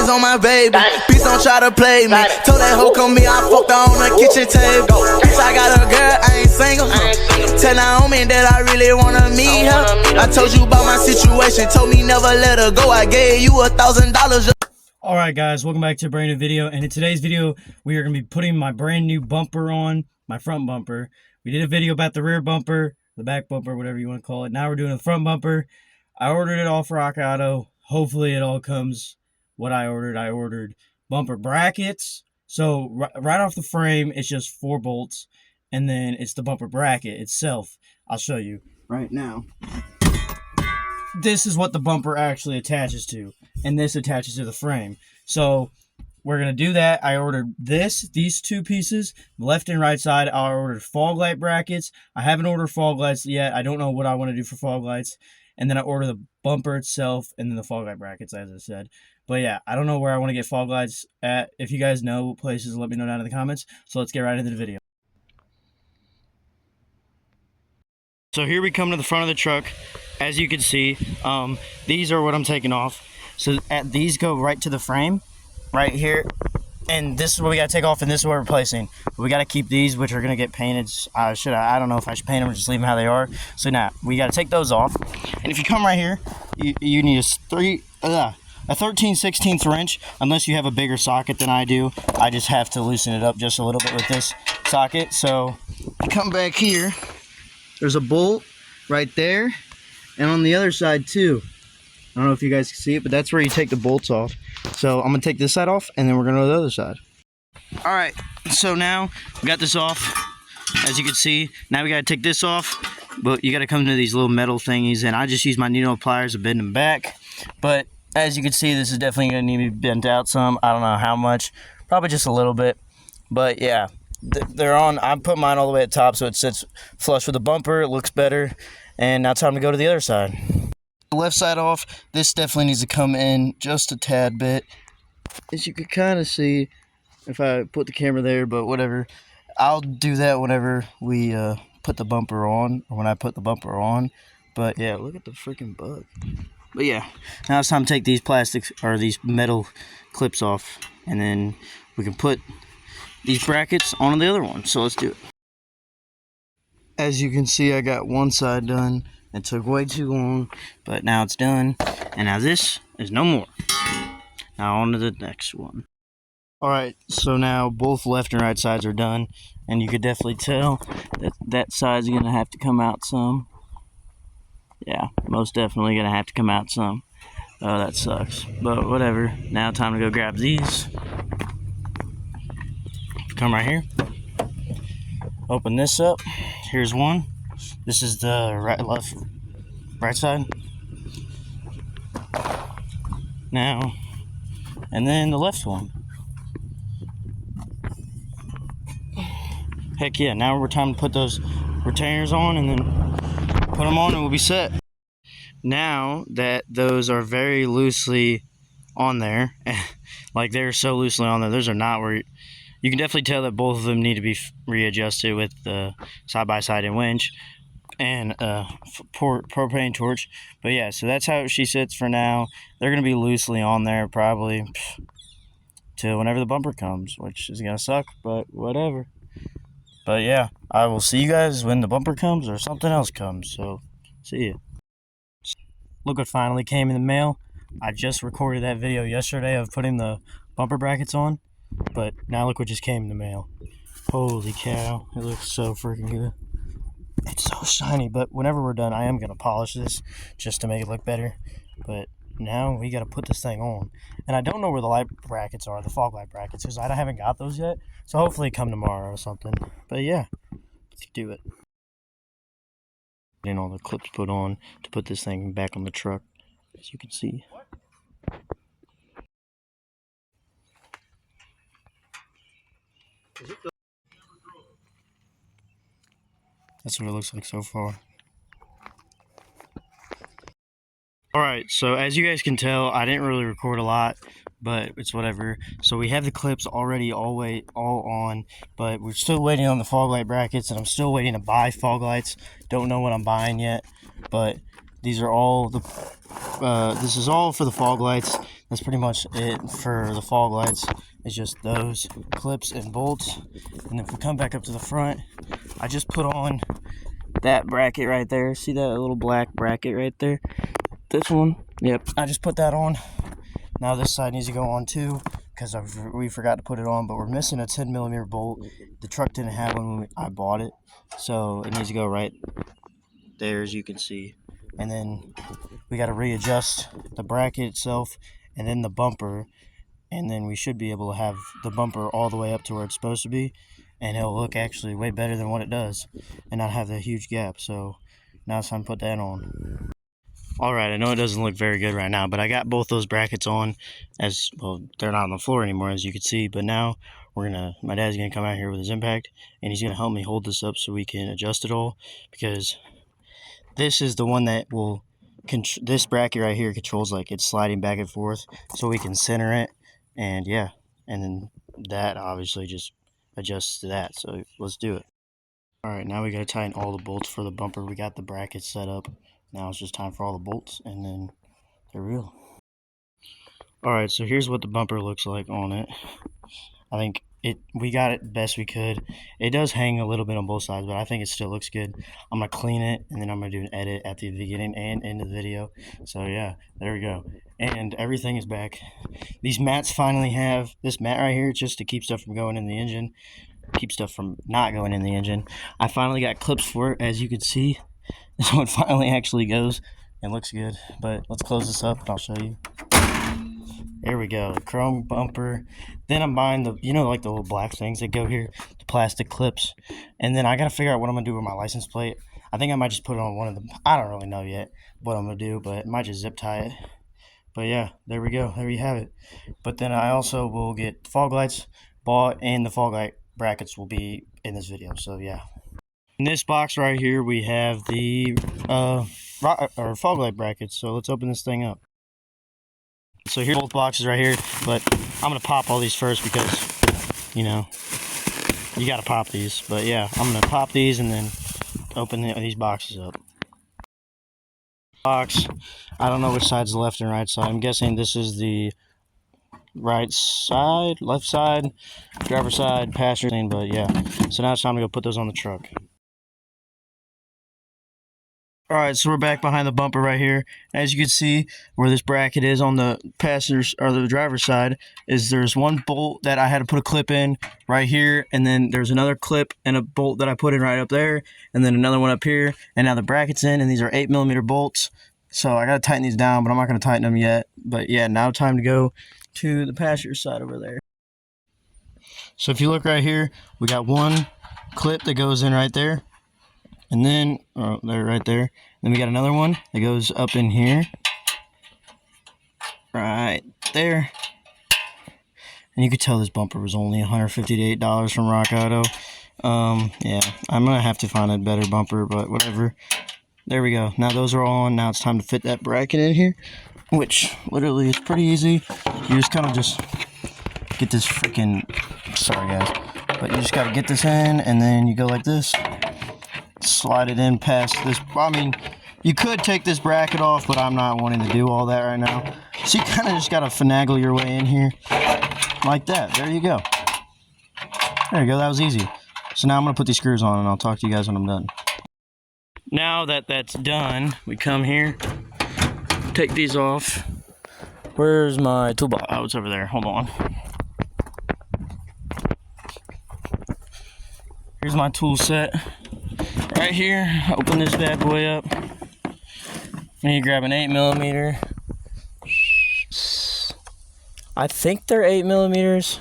diamonds on my baby. Bitch, don't try to play me. Told that hoe come me, I fucked her on the kitchen table. Bitch, I got a girl, I ain't single. Tell Naomi that I really wanna meet her. I told you about my situation, told me never let her go. I gave you $1,000. Alright guys, welcome back to a brand new video, and in today's video we are going to be putting my brand new bumper on, my front bumper. We did a video about the rear bumper, the back bumper, whatever you want to call it. Now we're doing the front bumper. I ordered it off Rock Auto. Hopefully it all comes what I ordered. I ordered bumper brackets, so right off the frame it's just 4 bolts, and then it's the bumper bracket itself. I'll show you right now. This is what the bumper actually attaches to, and this attaches to the frame. So we're gonna do that. I ordered these 2 pieces, left and right side. I ordered fog light brackets. I haven't ordered fog lights yet. I don't know what I want to do for fog lights. And then I ordered the bumper itself and then the fog light brackets, as I said. But yeah, I don't know where I want to get fog lights at. If you guys know places, let me know down in the comments. So let's get right into the video. So here we come to the front of the truck. As you can see, these are what I'm taking off. So these go right to the frame, right here. And this is what we gotta take off, and this is what we're replacing. But we gotta keep these, which are gonna get painted. I don't know if I should paint them or just leave them how they are. So now, we gotta take those off. And if you come right here, you need a 13/16 wrench, unless you have a bigger socket than I do. I just have to loosen it up just a little bit with this socket. So, you come back here, there's a bolt right there. And on the other side too. I don't know if you guys can see it, but that's where you take the bolts off. So I'm gonna take this side off, and then we're gonna go to the other side. All right, so now we got this off. As you can see, now we gotta take this off, but you gotta come to these little metal thingies, and I just use my needle pliers to bend them back. But as you can see, this is definitely gonna need to be bent out some. I don't know how much, probably just a little bit. But yeah, they're on. I put mine all the way at the top so it sits flush with the bumper. It looks better. And now time to go to the other side. The left side off, this definitely needs to come in just a tad bit. As you can kind of see, if I put the camera there, but whatever. I'll do that whenever we put the bumper on, or when I put the bumper on. But yeah, look at the freaking bug. But yeah, now it's time to take these plastics, or these metal clips off. And then we can put these brackets on the other one. So let's do it. As you can see, I got one side done. It took way too long, but now it's done. And now this is no more. Now on to the next one. Alright, so now both left and right sides are done. And you could definitely tell that that side's going to have to come out some. Yeah, most definitely going to have to come out some. Oh, that sucks. But whatever. Now time to go grab these. Come right here. Open this up. Here's one. This is the right side. Now, and then the left one. Heck yeah, now we're time to put those retainers on, and then put them on and we'll be set. Now that those are very loosely on there, like they're so loosely on there, those are not where you can definitely tell that both of them need to be readjusted with the side-by-side and winch and propane torch. But yeah, so that's how she sits for now. They're going to be loosely on there probably till whenever the bumper comes, which is going to suck, but whatever. But yeah, I will see you guys when the bumper comes or something else comes. So, see ya. Look what finally came in the mail. I just recorded that video yesterday of putting the bumper brackets on. But now look what just came in the mail. Holy cow, it looks so freaking good. It's so shiny, but whenever we're done, I am going to polish this just to make it look better. But now we got to put this thing on. And I don't know where the light brackets are, the fog light brackets, because I haven't got those yet. So hopefully come tomorrow or something. But yeah, let's do it. Getting all the clips put on to put this thing back on the truck, as you can see. That's what it looks like so far. Alright, so as you guys can tell, I didn't really record a lot, but it's whatever. So we have the clips already all on, but we're still waiting on the fog light brackets, and I'm still waiting to buy fog lights. Don't know what I'm buying yet, but these are all the, this is all for the fog lights. That's pretty much it for the fog lights. It's just those clips and bolts. And if we come back up to the front, I just put on that bracket right there. See that little black bracket right there? This one, yep, I just put that on. Now this side needs to go on too, because we forgot to put it on, but we're missing a 10mm bolt. The truck didn't have one when I bought it, so it needs to go right there, as you can see. And then we got to readjust the bracket itself and then the bumper, and then we should be able to have the bumper all the way up to where it's supposed to be, and it'll look actually way better than what it does and not have that huge gap. So now it's time to put that on. Alright, I know it doesn't look very good right now, but I got both those brackets on. As well, they're not on the floor anymore, as you can see, but now my dad's gonna come out here with his impact, and he's gonna help me hold this up so we can adjust it all, because this is the one that will this bracket right here controls, like, it's sliding back and forth, so we can center it, and yeah, and then that obviously just adjusts to that. So let's do it. Alright, now we gotta tighten all the bolts for the bumper. We got the brackets set up. Now it's just time for all the bolts, and then they're real. Alright, so here's what the bumper looks like on it. I think we got it best we could. It does hang a little bit on both sides, but I think it still looks good. I'm going to clean it, and then I'm going to do an edit at the beginning and end of the video. So yeah, there we go. And everything is back. These mats finally have, this mat right here just to keep stuff from going in the engine. Keep stuff from not going in the engine. I finally got clips for it, as you can see. This one finally actually goes and looks good. But let's close this up and I'll show you. There we go, the chrome bumper. Then I'm buying the, you know, like the little black things that go here, the plastic clips. And then I gotta figure out what I'm gonna do with my license plate. I think I might just put it on one of them. I don't really know yet what I'm gonna do, but I might just zip tie it. But yeah, there we go, there you have it. But then I also will get fog lights bought, and the fog light brackets will be in this video, so yeah. In this box right here, we have the fog light brackets. So let's open this thing up. So here's both boxes right here, but I'm gonna pop all these first because, you know, you gotta pop these. But yeah, I'm gonna pop these and then open these boxes up. Box, I don't know which side's the left and right side. I'm guessing this is the right side, left side, driver side, passenger thing, but yeah. So now it's time to go put those on the truck. Alright, so we're back behind the bumper right here. As you can see, where this bracket is on the passenger's or the driver's side, is there's one bolt that I had to put a clip in right here, and then there's another clip and a bolt that I put in right up there, and then another one up here, and now the bracket's in, and these are 8mm bolts. So I gotta tighten these down, but I'm not gonna tighten them yet. But yeah, now time to go to the passenger side over there. So if you look right here, we got one clip that goes in right there. And then, they're right there. Then we got another one that goes up in here. Right there. And you could tell this bumper was only $158 from Rock Auto. Yeah, I'm going to have to find a better bumper, but whatever. There we go. Now those are all on. Now it's time to fit that bracket in here, which literally is pretty easy. You just kind of just get this freaking, sorry guys, but you just got to get this in, and then you go like this. Slide it in past this. I mean, you could take this bracket off, but I'm not wanting to do all that right now. So you kind of just got to finagle your way in here like that. There you go. There you go. That was easy. So now I'm going to put these screws on, and I'll talk to you guys when I'm done. Now that that's done, we come here, take these off. Where's my toolbox? Oh, it's over there. Hold on. Here's my tool set. Right here, open this bad boy up. And you grab an 8mm. I think they're 8mm.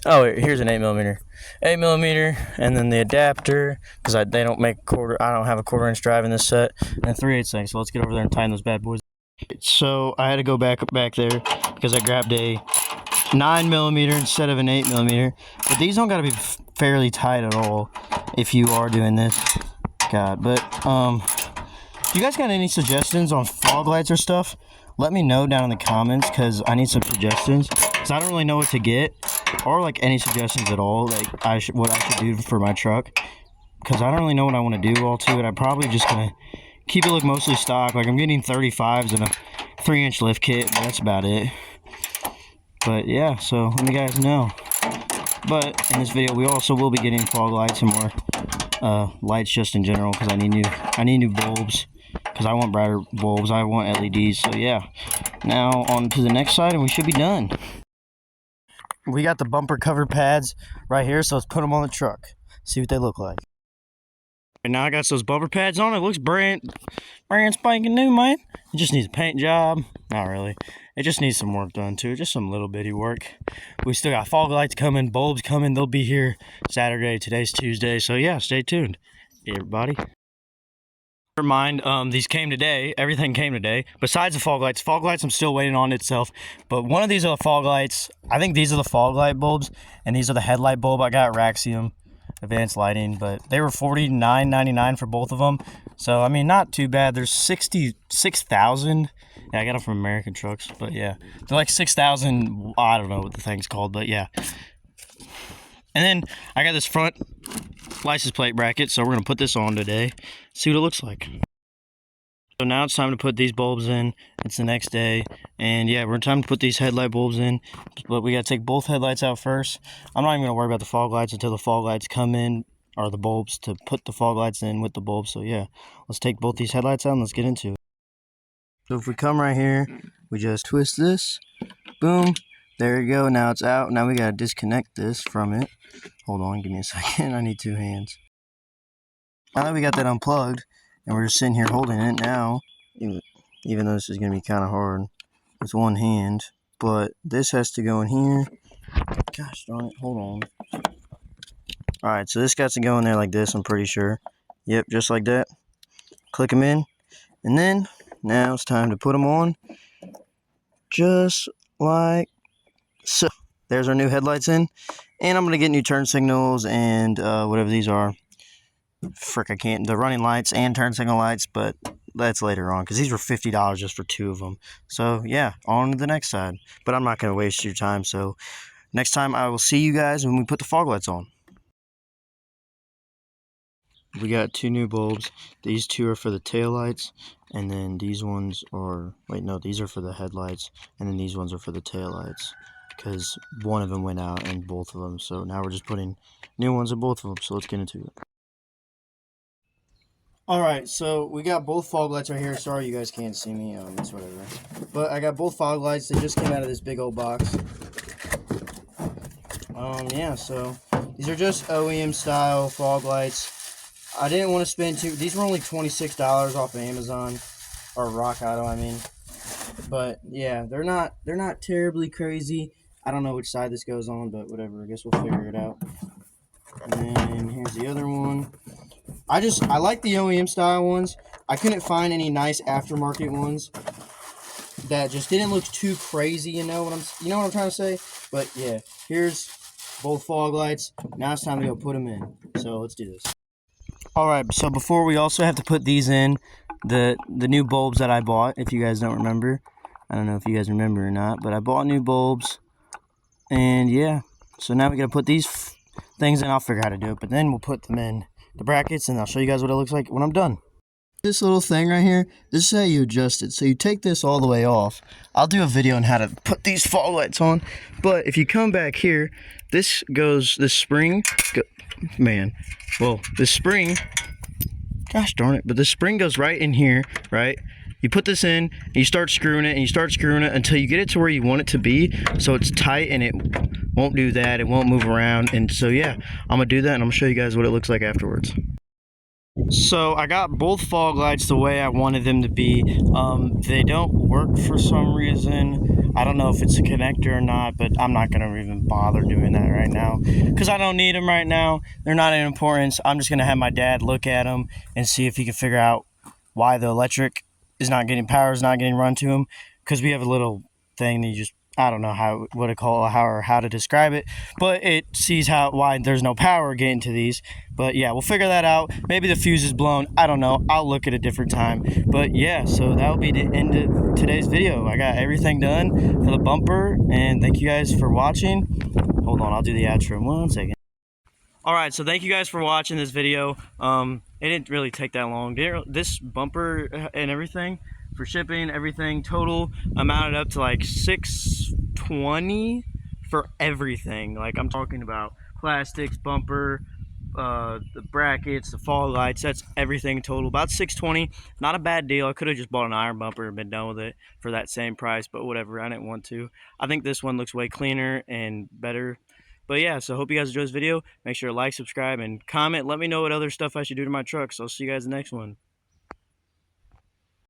Oh, here's an 8mm. 8mm, and then the adapter, because they don't make quarter. I don't have a 1/4 inch drive in this set, and 3/8 inch. So let's get over there and tighten those bad boys. So I had to go back there because I grabbed a 9mm instead of an 8mm. But these don't gotta be fairly tight at all if you are doing this. God, but you guys got any suggestions on fog lights or stuff? Let me know down in the comments, because I need some suggestions, because I don't really know what to get, or like any suggestions at all, like what I should do for my truck, because I don't really know what I want to do all to it. I'm probably just gonna keep it look mostly stock. Like I'm getting 35s and a 3-inch lift kit, but that's about it. But yeah, so let you guys know. But in this video, we also will be getting fog lights and more lights just in general, because I need new bulbs, because I want brighter bulbs. I want LEDs. So yeah, now on to the next side, and we should be done. We got the bumper cover pads right here, so let's put them on the truck. See what they look like. And now I got those bumper pads on. It looks brand spanking new, man. It just needs a paint job. Not really. It just needs some work done too. Just some little bitty work. We still got fog lights coming, bulbs coming. They'll be here Saturday. Today's Tuesday. So yeah, stay tuned, everybody. Never mind, these came today. Everything came today. Besides the fog lights I'm still waiting on itself. But one of these are the fog lights. I think these are the fog light bulbs, and these are the headlight bulb. I got Raxium Advanced Lighting, but they were $49.99 for both of them. So I mean, not too bad. There's 66,000. Yeah, I got them from American Trucks, but yeah, they're like 6,000. I don't know what the thing's called, but yeah. And then I got this front license plate bracket, so we're gonna put this on today. See what it looks like. So now it's time to put these bulbs in. It's the next day, and yeah, we're time to put these headlight bulbs in, but we gotta take both headlights out first. I'm not even gonna worry about the fog lights until the fog lights come in, or the bulbs, to put the fog lights in with the bulbs. So yeah, let's take both these headlights out and let's get into it. So if we come right here, we just twist this, boom, there you go. Now it's out. Now we gotta disconnect this from it. Hold on, give me a second. I need 2 hands. Now that we got that unplugged, and we're just sitting here holding it now, even though this is going to be kind of hard with one hand, but this has to go in here. Gosh darn it, hold on. Alright, so this got to go in there like this, I'm pretty sure. Yep, just like that. Click them in, and then now it's time to put them on, just like so. There's our new headlights in, and I'm going to get new turn signals and whatever these are. Frick, I can't. The running lights and turn signal lights, but that's later on, because these were $50 just for 2 of them. So yeah, on to the next side. But I'm not going to waste your time, so next time I will see you guys when we put the fog lights on. We got 2 new bulbs. These 2 are for the tail lights, and then these ones are, wait, no, these are for the headlights, and then these ones are for the tail lights, because one of them went out and both of them. So now we're just putting new ones in both of them. So let's get into it. Alright, so we got both fog lights right here. Sorry you guys can't see me, it's whatever. But I got both fog lights. They just came out of this big old box. Yeah, so these are just OEM style fog lights. I didn't want to spend these were only $26 off of Amazon, or Rock Auto, I mean. But yeah, they're not terribly crazy. I don't know which side this goes on, but whatever, I guess we'll figure it out. And then here's the other one. I like the OEM style ones. I couldn't find any nice aftermarket ones that just didn't look too crazy, you know what I'm trying to say? But yeah, here's both fog lights. Now it's time to go put them in. So let's do this. Alright, so before we also have to put these in, the new bulbs that I bought, if you guys don't remember. I don't know if you guys remember or not, but I bought new bulbs. And yeah, so now we gotta put these things in. I'll figure out how to do it, but then we'll put them in the brackets, and I'll show you guys what it looks like when I'm done. This little thing right here, this is how you adjust it. So you take this all the way off. I'll do a video on how to put these fog lights on, but if you come back here, this spring, gosh darn it, but the spring goes right in here, right? You put this in, and you start screwing it, and you start screwing it until you get it to where you want it to be, so it's tight and it won't do that, it won't move around. And so yeah, I'm gonna do that, and I'm gonna show you guys what it looks like afterwards. So I got both fog lights the way I wanted them to be. They don't work for some reason. I don't know if it's a connector or not, but I'm not gonna even bother doing that right now, because I don't need them right now. They're not in importance. I'm just gonna have my dad look at them and see if he can figure out why the electric is not getting run to him, because we have a little thing that you just, I don't know how to describe it, but it sees why there's no power getting to these. But yeah, we'll figure that out. Maybe the fuse is blown, I don't know, I'll look at a different time. But yeah, so that'll be the end of today's video. I got everything done for the bumper, and thank you guys for watching. Hold on, I'll do the outro in 1 second. Alright, so thank you guys for watching this video. It didn't really take that long. This bumper and everything for shipping, everything total amounted up to like $620 for everything. Like I'm talking about plastics, bumper, the brackets, the fog lights. That's everything total. About $620. Not a bad deal. I could have just bought an iron bumper and been done with it for that same price, but whatever. I didn't want to. I think this one looks way cleaner and better. But yeah, so hope you guys enjoyed this video. Make sure to like, subscribe, and comment. Let me know what other stuff I should do to my truck. So I'll see you guys in the next one.